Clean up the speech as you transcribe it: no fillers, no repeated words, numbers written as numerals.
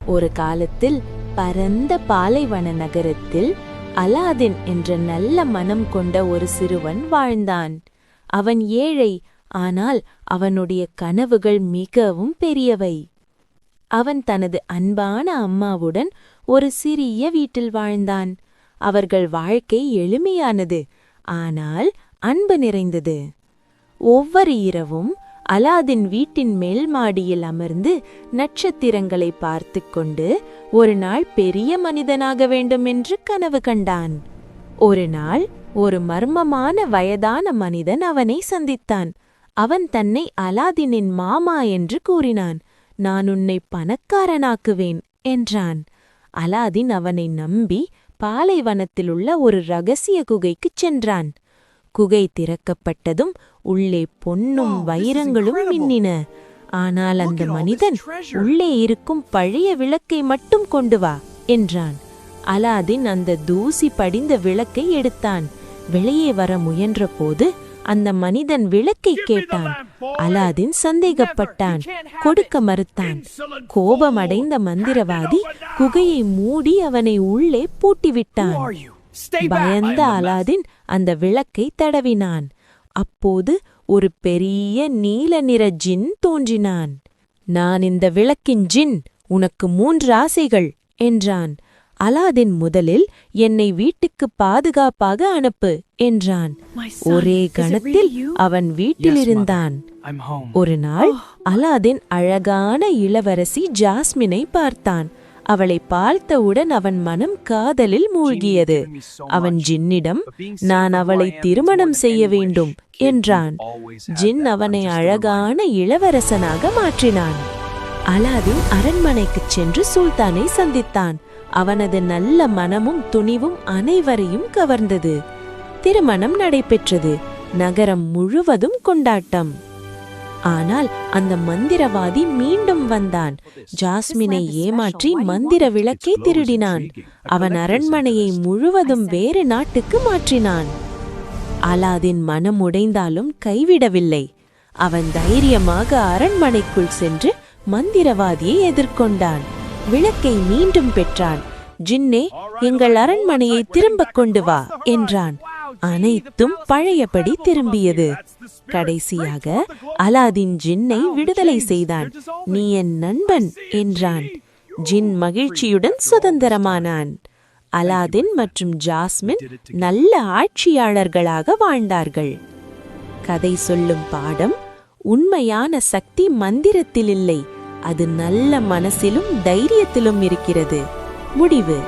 ஒரு காலத்தில் பரந்த பாலைவன நகரத்தில் அலாதின் என்ற நல்ல மனம் கொண்ட ஒரு சிறுவன் வாழ்ந்தான். அவன் ஏழை, ஆனால் அவனுடைய கனவுகள் மிகவும் பெரியவை. அவன் தனது அன்பான அம்மாவுடன் ஒரு சிறிய வீட்டில் வாழ்ந்தான். அவர்கள் வாழ்க்கை எளிமையானது, ஆனால் அன்பு நிறைந்தது. ஒவ்வொரு இரவும் அலாதின் வீட்டின் மேல் மாடியில் அமர்ந்து நட்சத்திரங்களை பார்த்து கொண்டு ஒரு நாள் பெரிய மனிதனாக வேண்டும் என்று கனவு கண்டான். ஒரு நாள் ஒரு மர்மமான வயதான மனிதன் அவனை சந்தித்தான். அவன் தன்னை அலாதினின் மாமா என்று கூறினான். நான் உன்னை பணக்காரனாக்குவேன் என்றான். அலாதின் அவனை நம்பி பாலைவனத்திலுள்ள ஒரு ரகசிய குகைக்குச் சென்றான். குகை திறக்கப்பட்டதும் உள்ளே பொன்னும் வைரங்களும் மின்னின. ஆனால் அந்த மனிதன், உள்ளே இருக்கும் பழைய விளக்கை மட்டும் கொண்டு வா என்றான். அலாதின் அந்த தூசி படிந்த விளக்கை எடுத்தான். வெளியே வர முயன்ற போது அந்த மனிதன் விளக்கை கேட்டான். அலாதின் சந்தேகப்பட்டான், கொடுக்க மறுத்தான். கோபமடைந்த மந்திரவாதி குகையை மூடி அவனை உள்ளே பூட்டிவிட்டான். பயந்த அலாதின் அந்த விளக்கை தடவினான். அப்போது ஒரு பெரிய நீல நிற ஜின் தோன்றினான். நான் இந்த விளக்கின் ஜின், உனக்கு 3 ஆசைகள் என்றான். அலாதின் முதலில் என்னை வீட்டுக்கு பாதுகாப்பாக அனுப்பு என்றான். ஒரே கணத்தில் அவன் வீட்டிலிருந்தான். ஒரு நாள் அலாதின் அழகான இளவரசி ஜாஸ்மினை பார்த்தான். அவளை பார்த்தவுடன் அவன் மனம் காதலில் மூழ்கியது. அவன் ஜின்னிடம், நான் அவளை திருமணம் செய்ய வேண்டும் என்றான். ஜின் அவனை அழகான இளவரசனாக மாற்றினான். அலாதின் அரண்மனைக்குச் சென்று சுல்தானை சந்தித்தான். அவனது நல்ல மனமும் துணிவும் அனைவரையும் கவர்ந்தது. திருமணம் நடைபெற்றது. நகரம் முழுவதும் கொண்டாட்டம். ஆனால் அந்த மந்திரவாதி மீண்டும் வந்தான். ஜாஸ்மினை ஏமாற்றி மந்திர விளக்கை திருடினான். அவன் அரண்மனையை முழுவதும் வேறு நாட்டுக்கு மாற்றினான். அலாதின் மனம் உடைந்தாலும் கைவிடவில்லை. அவன் தைரியமாக அரண்மனைக்குள் சென்று மந்திரவாதியை எதிர்கொண்டான். விளக்கை மீண்டும் பெற்றான். ஜின்னே, எங்கள் அரண்மனையை திரும்ப கொண்டு வா என்றான். அனைத்தும் பழையபடி திரும்பியது. கடைசியாக அலாதின் ஜின்னை விடுதலை செய்தான். நீ என் நண்பன் என்றான். ஜின் மகிழ்ச்சியுடன் சுதந்திரமானான். அலாதின் மற்றும் ஜாஸ்மின் நல்ல ஆட்சியாளர்களாக வாழ்ந்தார்கள். கதை சொல்லும் பாடம்: உண்மையான சக்தி மந்திரத்தில் இல்லை, அது நல்ல மனசிலும் தைரியத்திலும் இருக்கிறது. முடிவு: